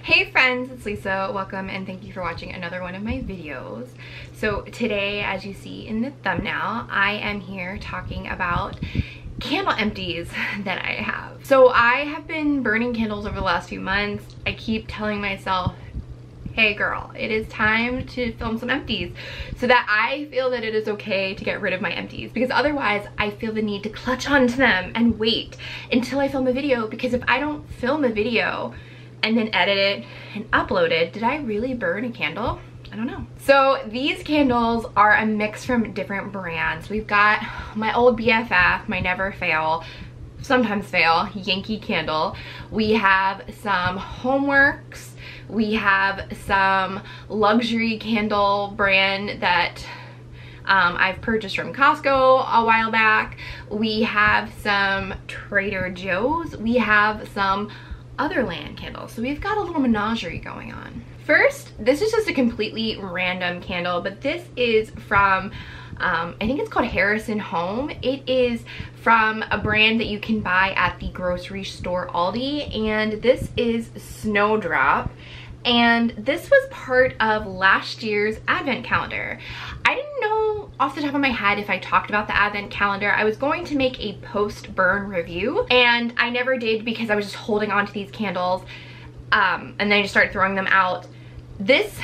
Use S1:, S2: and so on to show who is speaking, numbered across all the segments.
S1: Hey friends, it's Lisa. Welcome and thank you for watching another one of my videos. So today, as you see in the thumbnail, I am here talking about candle empties that I have. So I have been burning candles over the last few months. I keep telling myself, hey girl, it is time to film some empties so that I feel that it is okay to get rid of my empties, because otherwise I feel the need to clutch onto them and wait until I film a video, because if I don't film a video and then edit it and upload it, did I really burn a candle? I don't know. So these candles are a mix from different brands. We've got my old BFF, my never fail, sometimes fail, Yankee candle. We have some Homeworks. We have some luxury candle brand that I've purchased from Costco a while back. We have some Trader Joe's. We have some Otherland candles. So we've got a little menagerie going on. First, this is just a completely random candle, but this is from I think it's called Harrison Home. It is from a brand that you can buy at the grocery store Aldi, and this is Snowdrop. And this was part of last year's advent calendar. I didn't know off the top of my head if I talked about the advent calendar. I was going to make a post-burn review, and I never did because I was just holding on to these candles, and then I just started throwing them out. This,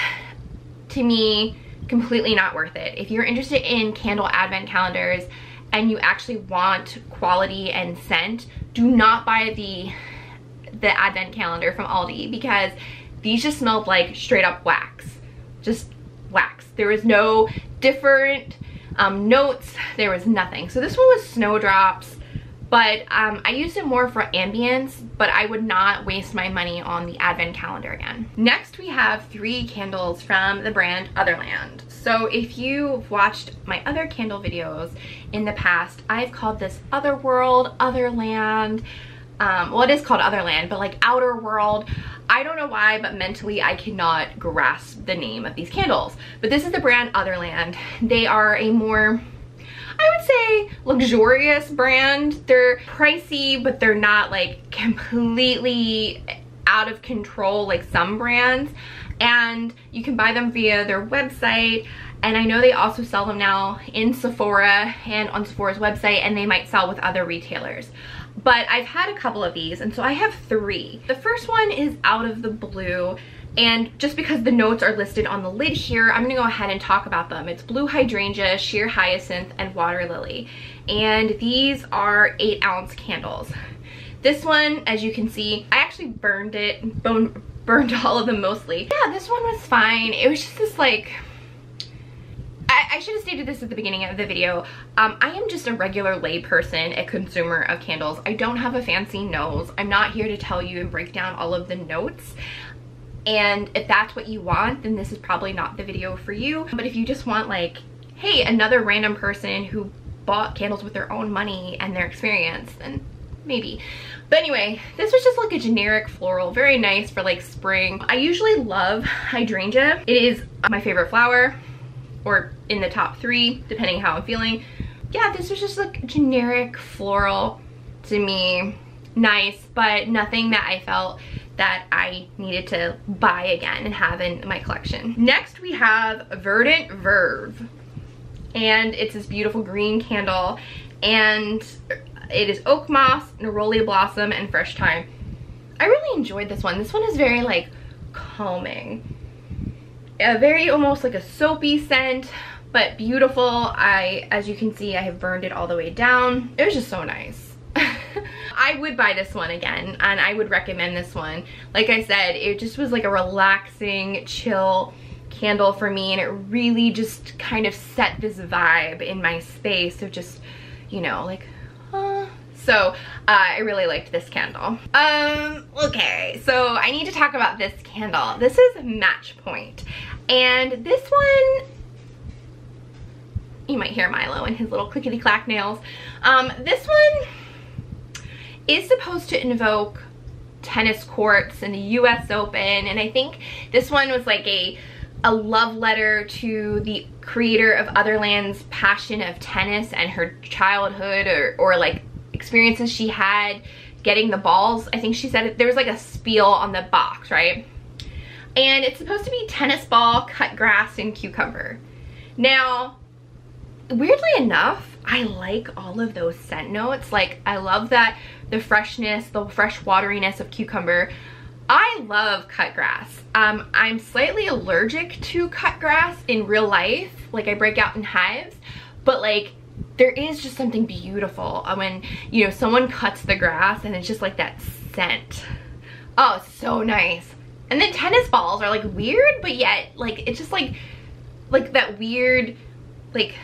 S1: to me, completely not worth it. If you're interested in candle advent calendars and you actually want quality and scent, do not buy the advent calendar from Aldi, because these just smelled like straight up wax. Just wax. There was no different notes. There was nothing. So this one was Snowdrops, but I used it more for ambience, but I would not waste my money on the advent calendar again. Next, we have 3 candles from the brand Otherland. So if you've watched my other candle videos in the past, I've called this Otherworld, Otherland. Well, it is called Otherland, but like Outer World. I don't know why, but mentally I cannot grasp the name of these candles. But this is the brand Otherland. They are a more, I would say, luxurious brand. They're pricey, but they're not like completely out of control like some brands. And you can buy them via their website. And I know they also sell them now in Sephora and on Sephora's website, and they might sell with other retailers. But I've had a couple of these, and so I have 3. The first one is Out of the Blue, and just because the notes are listed on the lid here, I'm gonna go ahead and talk about them. It's Blue Hydrangea, Sheer Hyacinth, and Water Lily. And these are 8-ounce candles. This one, as you can see, I actually burned it, burned all of them mostly. Yeah, this one was fine. It was just this like, I should have stated this at the beginning of the video. I am just a regular lay person, a consumer of candles. I don't have a fancy nose. I'm not here to tell you and break down all of the notes. And if that's what you want, then this is probably not the video for you. But if you just want like, hey, another random person who bought candles with their own money and their experience, then maybe. But anyway, this was just like a generic floral, very nice for like spring. I usually love hydrangea. It is my favorite flower, or in the top 3, depending how I'm feeling. Yeah, this was just like generic floral to me. Nice, but nothing that I felt that I needed to buy again and have in my collection. Next, we have Verdant Verve. And it's this beautiful green candle. And it is oak moss, neroli blossom, and fresh thyme. I really enjoyed this one. This one is very like calming. A very almost like a soapy scent, but beautiful. As you can see, I have burned it all the way down. It was just so nice. I would buy this one again, and I would recommend this one. Like I said, it just was like a relaxing, chill candle for me, and it really just kind of set this vibe in my space of just, you know, like, so I really liked this candle. Okay, so I need to talk about this candle. This is Match Point, and this one, you might hear Milo and his little clickety-clack nails. This one is supposed to invoke tennis courts and the US Open, and I think this one was like a love letter to the creator of Otherland's passion of tennis and her childhood or like experiences she had getting the balls. I think she said there was like a spiel on the box, right? And it's supposed to be tennis ball, cut grass, and cucumber. Now, weirdly enough, I like all of those scent notes. Like, I love that the freshness, the fresh wateriness of cucumber. I love cut grass. I'm slightly allergic to cut grass in real life. Like, I break out in hives, but like, there is just something beautiful when, you know, someone cuts the grass and it's just like that scent. Oh, it's so nice. And then tennis balls are like weird, but yet like, it's just like that weird like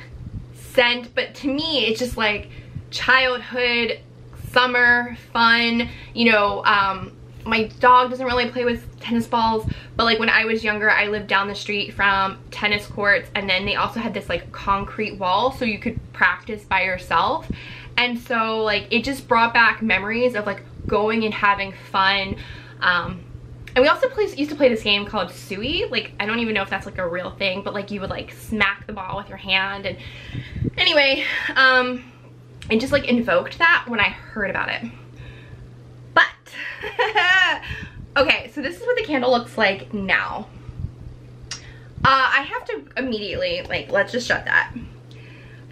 S1: scent. But to me, it's just like childhood, summer, fun, you know. My dog doesn't really play with tennis balls, but like when I was younger, I lived down the street from tennis courts, and then they also had this like concrete wall so you could practice by yourself. And so like it just brought back memories of like going and having fun. And we also used to play this game called Suey. Like, I don't even know if that's like a real thing, but like you would like smack the ball with your hand. And anyway, it just like invoked that when I heard about it. But okay, so this is what the candle looks like now. I have to immediately, like, let's just shut that.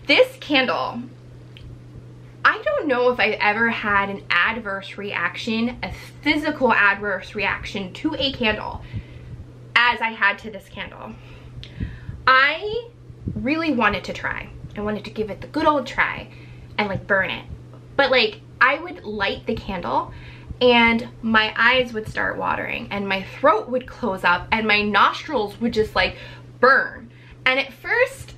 S1: This candle, I don't know if I've ever had an adverse reaction, a physical adverse reaction to a candle as I had to this candle. I really wanted to try. I wanted to give it the good old try and like burn it. But like, I would light the candle and my eyes would start watering and my throat would close up and my nostrils would just like burn. And at first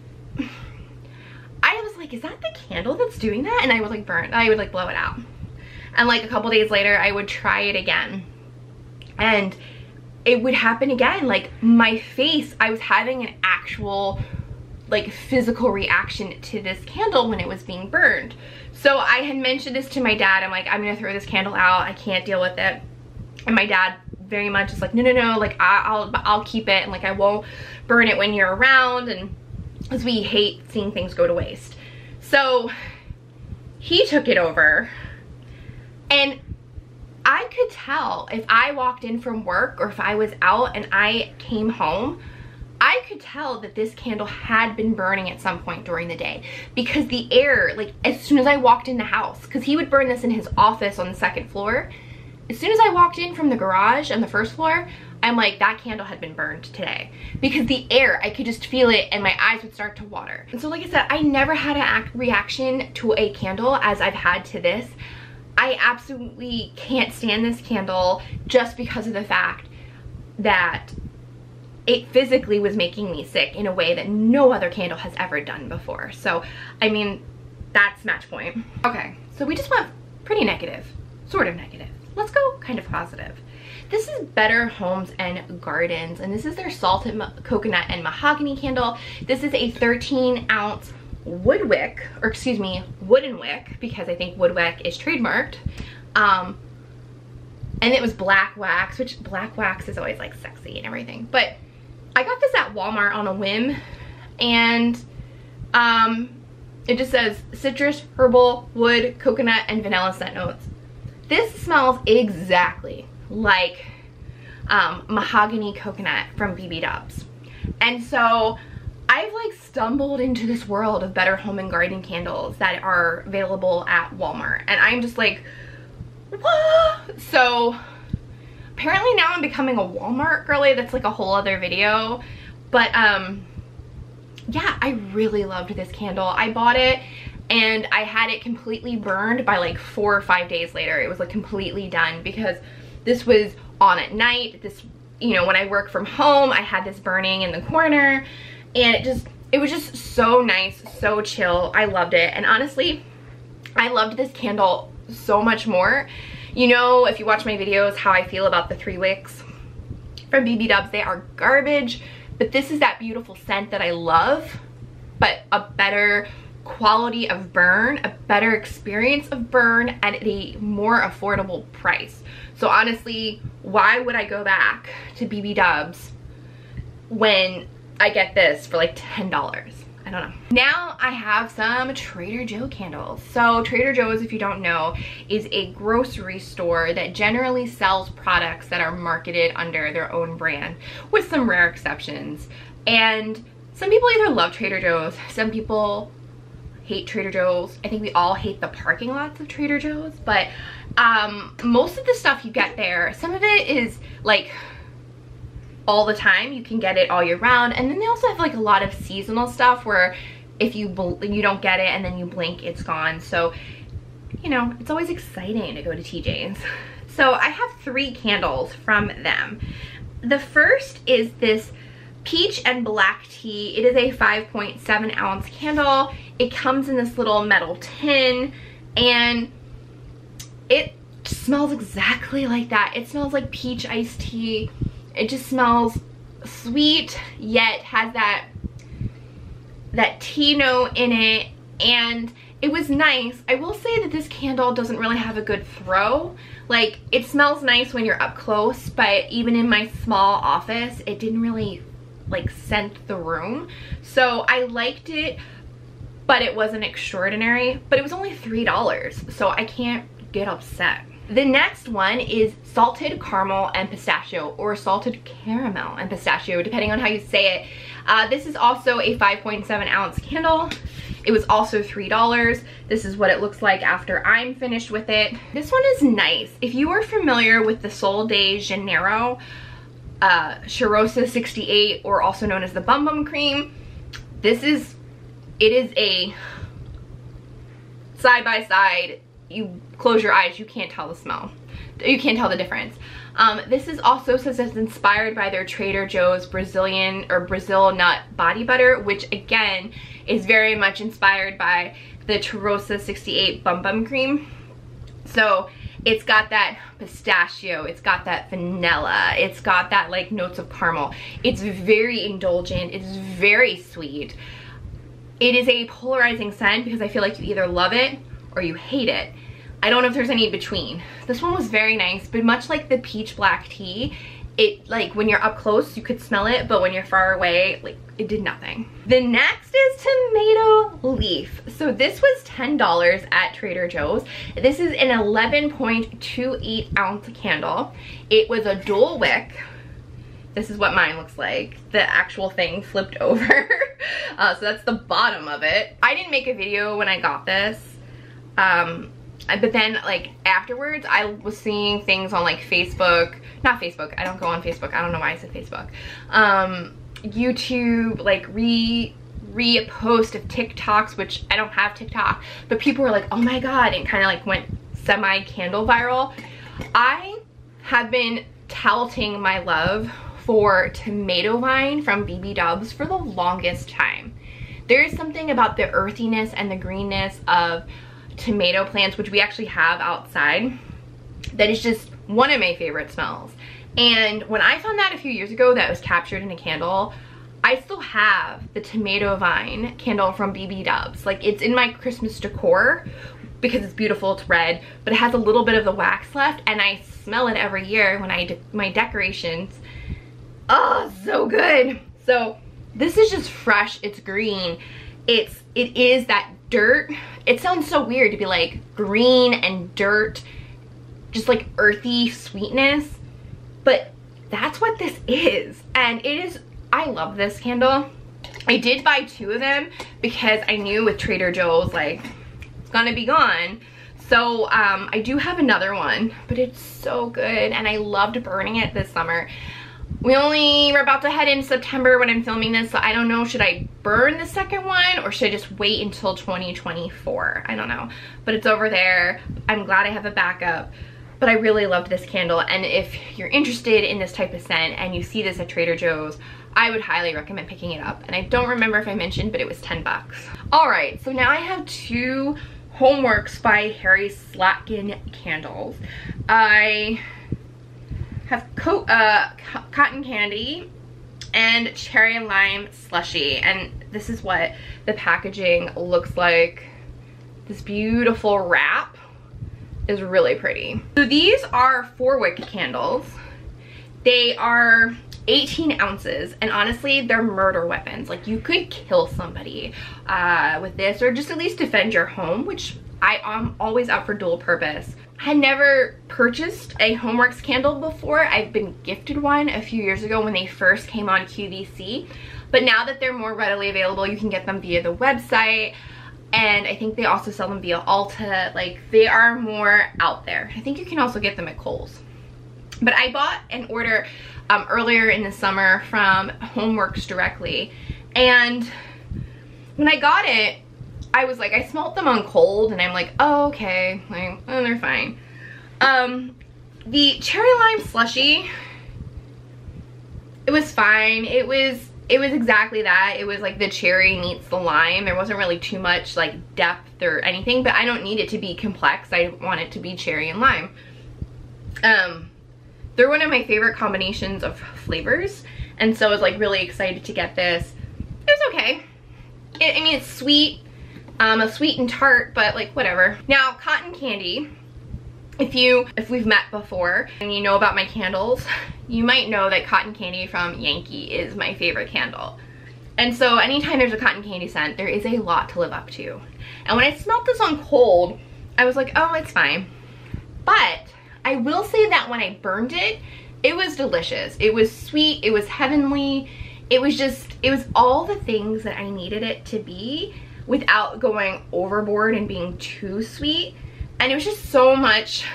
S1: I was like, is that the candle that's doing that? And I would like burn, I would like blow it out. And like a couple days later, I would try it again and it would happen again. Like my face, I was having an actual like physical reaction to this candle when it was being burned. So I had mentioned this to my dad. I'm like, I'm gonna throw this candle out. I can't deal with it. And my dad very much is like, no, no, no, like I'll keep it, and like I won't burn it when you're around, and because we hate seeing things go to waste. So he took it over, and I could tell if I walked in from work or if I was out and I came home, I could tell that this candle had been burning at some point during the day, because the air, like as soon as I walked in the house, because he would burn this in his office on the second floor, as soon as I walked in from the garage on the first floor, I'm like, that candle had been burned today, because the air, I could just feel it and my eyes would start to water. And so like I said, I never had a reaction to a candle as I've had to this. I absolutely can't stand this candle just because of the fact that it physically was making me sick in a way that no other candle has ever done before. So, I mean, that's match point. Okay, so we just went pretty negative, sort of negative. Let's go kind of positive. This is Better Homes and Gardens, and this is their salted coconut and mahogany candle. This is a 13-ounce wood wick, or excuse me, wooden wick, because I think wood wick is trademarked. And it was black wax, which black wax is always like sexy and everything. But I got this at Walmart on a whim, and it just says citrus, herbal, wood, coconut, and vanilla scent notes. This smells exactly like mahogany coconut from BB Dubs. And so I've like stumbled into this world of Better Home and Garden candles that are available at Walmart, and I'm just like, what? So apparently now I'm becoming a Walmart girly. That's like a whole other video. But yeah, I really loved this candle. I bought it and I had it completely burned by like 4 or 5 days later. It was like completely done, because this was on at night. This, you know, when I work from home, I had this burning in the corner, and it was just so nice, so chill. I loved it. And honestly, I loved this candle so much more. You know, if you watch my videos, how I feel about the 3 wicks from BB Dubs. They are garbage, but this is that beautiful scent that I love, but a better quality of burn, a better experience of burn at a more affordable price. So honestly, why would I go back to BB Dubs when I get this for like $10? I don't know. Now I have some Trader Joe candles. So Trader Joe's, if you don't know, is a grocery store that generally sells products that are marketed under their own brand, with some rare exceptions. And some people either love Trader Joe's, some people hate Trader Joe's. I think we all hate the parking lots of Trader Joe's, but most of the stuff you get there, some of it is like all the time. You can get it all year round, and then they also have like a lot of seasonal stuff where if you don't get it and then you blink, it's gone. So, you know, it's always exciting to go to TJ's. So I have 3 candles from them. The first is this peach and black tea. It is a 5.7 ounce candle. It comes in this little metal tin, and it smells exactly like that. It smells like peach iced tea. It just smells sweet, yet has that tea note in it, and it was nice. I will say that this candle doesn't really have a good throw. Like, it smells nice when you're up close, but even in my small office, it didn't really like scent the room. So I liked it, but it wasn't extraordinary. But it was only $3, so I can't get upset. The next one is salted caramel and pistachio, or salted caramel and pistachio, depending on how you say it. This is also a 5.7 ounce candle. It was also $3. This is what it looks like after I'm finished with it. This one is nice. If you are familiar with the Sol de Janeiro Cheirosa 68, or also known as the Bum Bum Cream, it is a side by side. You close your eyes, you can't tell the smell. You can't tell the difference. This is also says it's inspired by their Trader Joe's Brazil nut body butter, which again is very much inspired by the Cheirosa 68 Bum Bum Cream. So it's got that pistachio, it's got that vanilla, it's got that like notes of caramel. It's very indulgent, it's very sweet. It is a polarizing scent because I feel like you either love it or you hate it. I don't know if there's any in between. This one was very nice, but much like the peach black tea, it like when you're up close you could smell it, but when you're far away, like it did nothing. The next is tomato leaf. So this was $10 at Trader Joe's. This is an 11.28 ounce candle. It was a dual wick. This is what mine looks like. The actual thing flipped over. So that's the bottom of it. I didn't make a video when I got this. But then like afterwards I was seeing things on like Facebook, not Facebook, I don't go on Facebook, I don't know why I said Facebook, YouTube, like repost of TikToks, which I don't have TikTok, but people were like, oh my god, and kind of like went semi candle viral. I have been touting my love for Tomato Vine from BB Dubs for the longest time. There is something about the earthiness and the greenness of tomato plants, which we actually have outside, that is just one of my favorite smells. And when I found that a few years ago that was captured in a candle, I still have the Tomato Vine candle from BB Dubs. Like, it's in my Christmas decor because it's beautiful, it's red, but it has a little bit of the wax left, and I smell it every year when I do my decorations. Oh, so good. So this is just fresh, it's green. It is that dirt. It sounds so weird to be like green and dirt, just like earthy sweetness, but that's what this is. And it is, I love this candle. I did buy 2 of them because I knew with Trader Joe's, like, it's gonna be gone. So I do have another one, but it's so good and I loved burning it this summer. We're about to head into September when I'm filming this, so I don't know, should I burn the second one or should I just wait until 2024? I don't know, but it's over there. I'm glad I have a backup, but I really loved this candle, and if you're interested in this type of scent and you see this at Trader Joe's, I would highly recommend picking it up. And I don't remember if I mentioned, but it was 10 bucks. All right, so now I have 2 Homeworks by Harry Slatkin candles. I have cotton candy and cherry and lime slushy, and this is what the packaging looks like. This beautiful wrap is really pretty. So these are 4-wick candles. They are 18 ounces, and honestly, they're murder weapons. Like, you could kill somebody with this, or just at least defend your home, which I am always up for dual purpose. I had never purchased a Homeworks candle before. I've been gifted one a few years ago when they first came on QVC, but now that they're more readily available, you can get them via the website, and I think they also sell them via Ulta. Like, they are more out there. I think you can also get them at Kohl's. But I bought an order earlier in the summer from Homeworks directly, and when I got it, I was like, I smelt them on cold, and I'm like, oh, okay, like, oh, they're fine. The cherry lime slushy, it was fine. It was exactly that. It was like the cherry meets the lime. There wasn't really too much like depth or anything, but I don't need it to be complex. I want it to be cherry and lime. They're one of my favorite combinations of flavors, and so I was like really excited to get this. It was okay. I mean, it's sweet. Sweet and tart, but like whatever. Now, cotton candy, if we've met before and you know about my candles, you might know that cotton candy from Yankee is my favorite candle. And so anytime there's a cotton candy scent, there is a lot to live up to. And when I smelled this on cold, I was like, oh, it's fine. But I will say that when I burned it, it was delicious. It was sweet, it was heavenly. It was all the things that I needed it to be, without going overboard and being too sweet. And it was just so much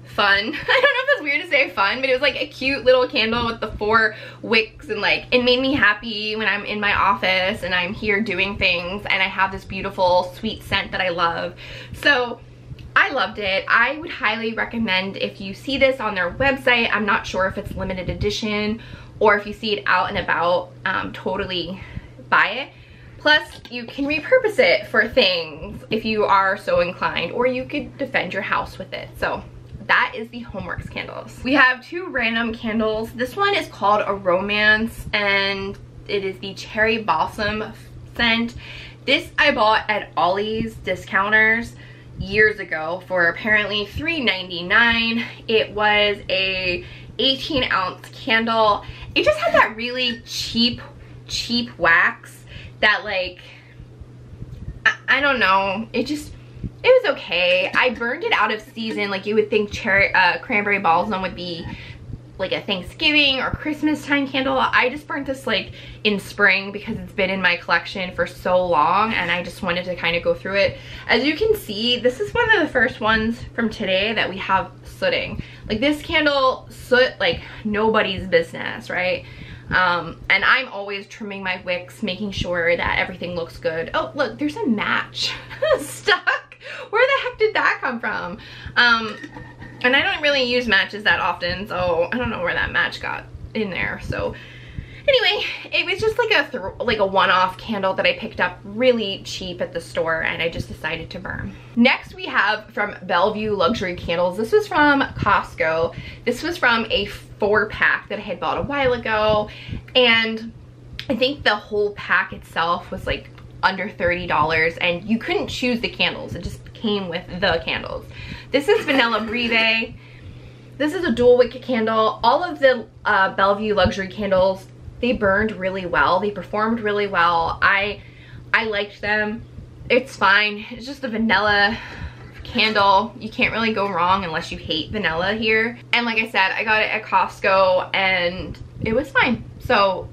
S1: fun. I don't know if it's weird to say fun, but it was like a cute little candle with the 4 wicks, and like it made me happy when I'm in my office and I'm here doing things and I have this beautiful sweet scent that I love. So I loved it. I would highly recommend, if you see this on their website, I'm not sure if it's limited edition or if you see it out and about, totally buy it. Plus, you can repurpose it for things if you are so inclined, or you could defend your house with it. So that is the Homeworks candles. We have 2 random candles. This one is called A Romance, and it is the Cherry Blossom scent. This I bought at Ollie's Discounters years ago for apparently $3.99. It was a 18-ounce candle. It just had that really cheap wax that, like, I don't know, it was okay. I burned it out of season. Like, you would think cranberry balsam would be like a Thanksgiving or Christmas time candle. I just burnt this like in spring because it's been in my collection for so long, and I just wanted to kind of go through it. As you can see, this is one of the first ones from today that we have sooting. Like, this candle soot like nobody's business, right? And I'm always trimming my wicks, making sure that everything looks good. Oh, look, there's a match stuck. Where the heck did that come from? And I don't really use matches that often, so I don't know where that match got in there. So anyway, it was just like a one-off candle that I picked up really cheap at the store, and I just decided to burn. Next, we have from Bellevue Luxury Candles. This was from Costco. This was from a 4-pack that I had bought a while ago, and I think the whole pack itself was like under $30, and you couldn't choose the candles. It just came with the candles. This is Vanilla Breve. This is a dual wick candle. All of the Bellevue Luxury Candles, they burned really well. They performed really well. I liked them. It's fine. It's just a vanilla candle. You can't really go wrong unless you hate vanilla here. And like I said, I got it at Costco and it was fine. So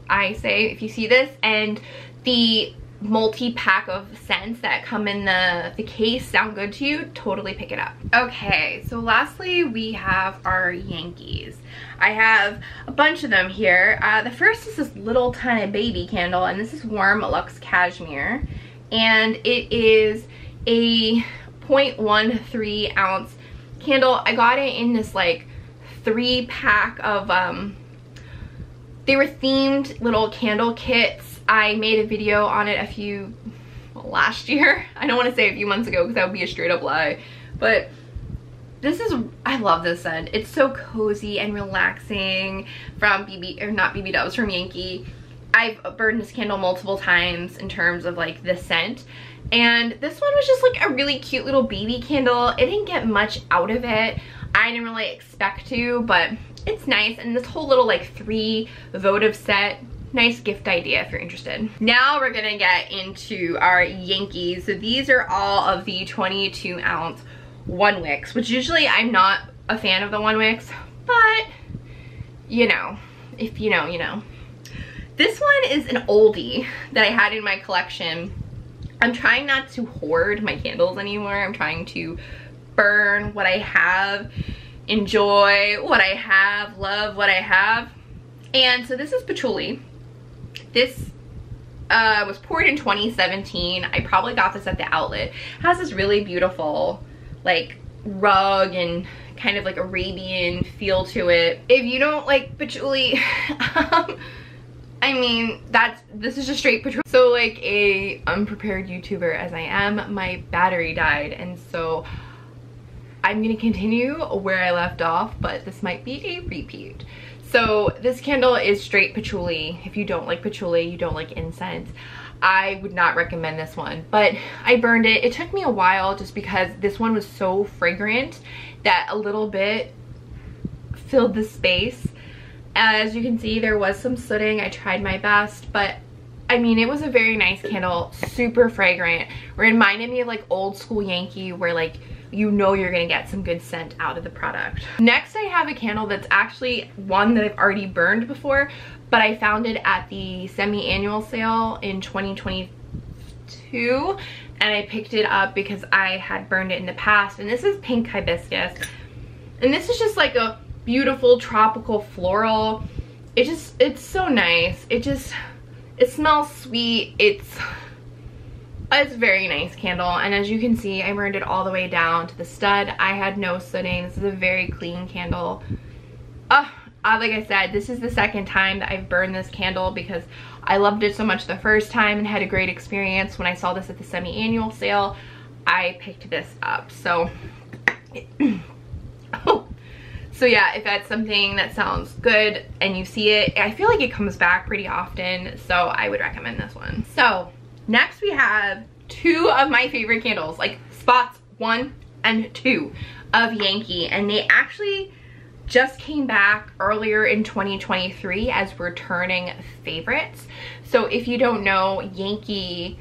S1: I say, if you see this and the multi-pack of scents that come in the case sound good to you, totally pick it up. Okay, so lastly we have our Yankees. I have a bunch of them here. The first is this little tiny baby candle, and this is Warm Luxe Cashmere, and it is a 0.13 ounce candle. I got it in this like 3-pack of they were themed little candle kits. I made a video on it last year. I don't want to say a few months ago because that would be a straight up lie. But this is, I love this scent. It's so cozy and relaxing from from Yankee. I've burned this candle multiple times in terms of like the scent. And this one was just like a really cute little baby candle. It didn't get much out of it. I didn't really expect to, but it's nice. And this whole little like 3 votive set, nice gift idea if you're interested. Now we're gonna get into our Yankees. So these are all of the 22 ounce 1 wicks, which usually I'm not a fan of the 1 wicks, but you know, if you know, you know. This one is an oldie that I had in my collection. I'm trying not to hoard my candles anymore. I'm trying to burn what I have, enjoy what I have, love what I have. And so this is patchouli. This was poured in 2017. I probably got this at the outlet. It has this really beautiful like rug and kind of like Arabian feel to it. If you don't like patchouli, I mean, this is just straight patchouli. So like a unprepared YouTuber as I am, my battery died, and so I'm gonna continue where I left off, but this might be a repeat. So this candle is straight patchouli. If you don't like patchouli, you don't like incense, I would not recommend this one. But I burned it. It took me a while just because this one was so fragrant that a little bit filled the space. As you can see, there was some sooting. I tried my best, but I mean, it was a very nice candle, super fragrant. Reminded me of like old school Yankee, where like you know you're gonna get some good scent out of the product. Next, I have a candle that's actually one that I've already burned before, but I found it at the semi-annual sale in 2022, and I picked it up because I had burned it in the past. And this is pink hibiscus, and this is just like a beautiful tropical floral. It's so nice. It smells sweet. It's a very nice candle, and as you can see, I burned it all the way down to the stud. I had no sooting. This is a very clean candle. Like I said, this is the second time that I've burned this candle because I loved it so much the first time and had a great experience. When I saw this at the semi-annual sale, I picked this up. So so yeah, if that's something that sounds good and you see it, I feel like it comes back pretty often, so I would recommend this one. So next we have 2 of my favorite candles, like spots 1 and 2 of Yankee, and they actually just came back earlier in 2023 as returning favorites. So if you don't know, Yankee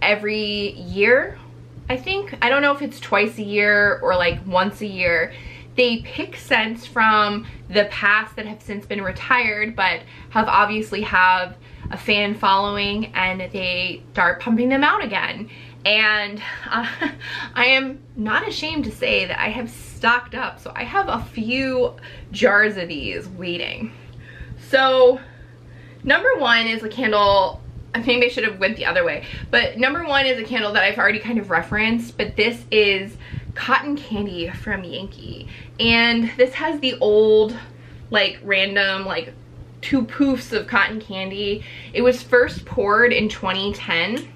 S1: every year, I think, I don't know if it's twice a year or like once a year, they pick scents from the past that have since been retired but have obviously have a fan following, and they start pumping them out again. And I am not ashamed to say that I have stocked up. So I have a few jars of these waiting. So number 1 is a candle, I think I should have went the other way, but number 1 is a candle that I've already kind of referenced, but this is Cotton Candy from Yankee. And this has the old like random like 2 poofs of cotton candy. It was first poured in 2010.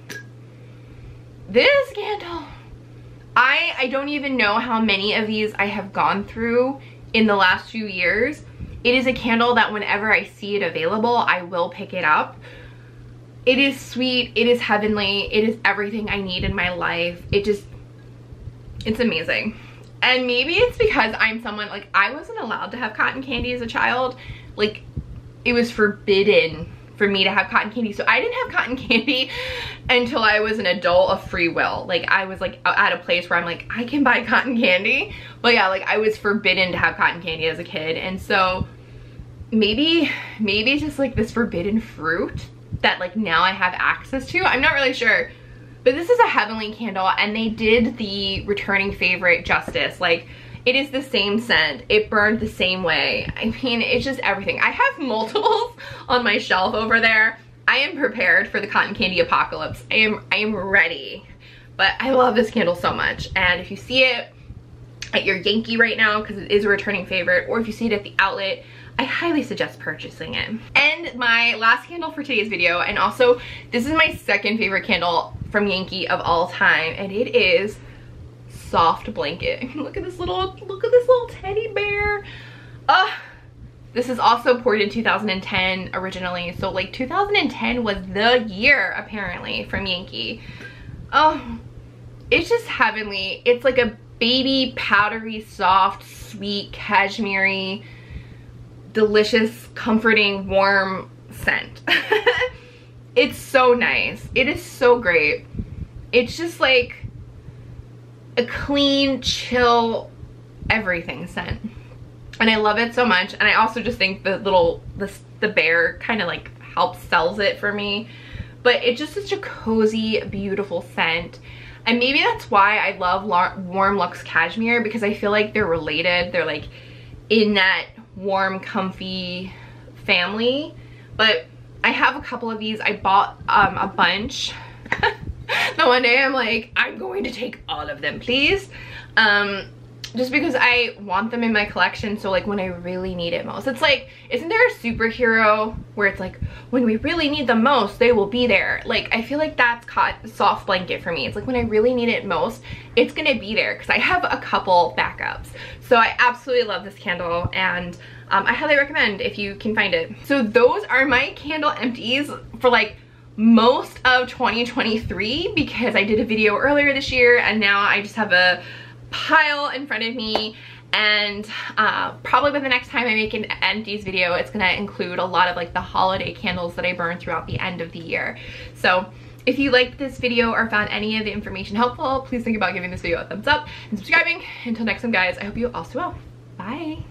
S1: This candle, I don't even know how many of these I have gone through in the last few years. It is a candle that whenever I see it available, I will pick it up. It is sweet, it is heavenly, it is everything I need in my life. It's amazing. And maybe it's because I'm someone, like, I wasn't allowed to have cotton candy as a child. Like, it was forbidden for me to have cotton candy. So I didn't have cotton candy until I was an adult of free will. Like, I was like at a place where I'm like, I can buy cotton candy. But yeah, like I was forbidden to have cotton candy as a kid. And so maybe it's just like this forbidden fruit that like now I have access to. I'm not really sure. But this is a heavenly candle, and they did the returning favorite justice. Like, it is the same scent. It burned the same way. I mean, it's just everything. I have multiples on my shelf over there. I am prepared for the cotton candy apocalypse. I am ready. But I love this candle so much. And if you see it at your Yankee right now, because it is a returning favorite, or if you see it at the outlet, I highly suggest purchasing it. And my last candle for today's video, and also this is my second favorite candle from Yankee of all time, and it is Soft Blanket. Look at this little teddy bear. This is also poured in 2010 originally, so like 2010 was the year apparently from Yankee. Oh, it's just heavenly. It's like a baby powdery soft sweet cashmere delicious, comforting, warm scent. It's so nice. It is so great. It's just like a clean, chill, everything scent. And I love it so much. And I also just think the bear kind of like helps sells it for me. But it's just such a cozy, beautiful scent. And maybe that's why I love Warm Luxe Cashmere, because I feel like they're related. They're like in that warm, comfy family. But I have a couple of these. I bought a bunch. The one day I'm like, I'm going to take all of them, please. Just because I want them in my collection, so like when I really need it most. It's like, isn't there a superhero where it's like, when we really need them most, they will be there? Like, I feel like that's soft blanket for me. It's like when I really need it most, it's gonna be there, because I have a couple backups. So I absolutely love this candle, and I highly recommend if you can find it. So those are my candle empties for like most of 2023, because I did a video earlier this year, and now I just have a pile in front of me. And probably by the next time I make an empties video, it's gonna include a lot of like the holiday candles that I burn throughout the end of the year. So if you liked this video or found any of the information helpful, please think about giving this video a thumbs up and subscribing. Until next time, guys, I hope you all do well. Bye.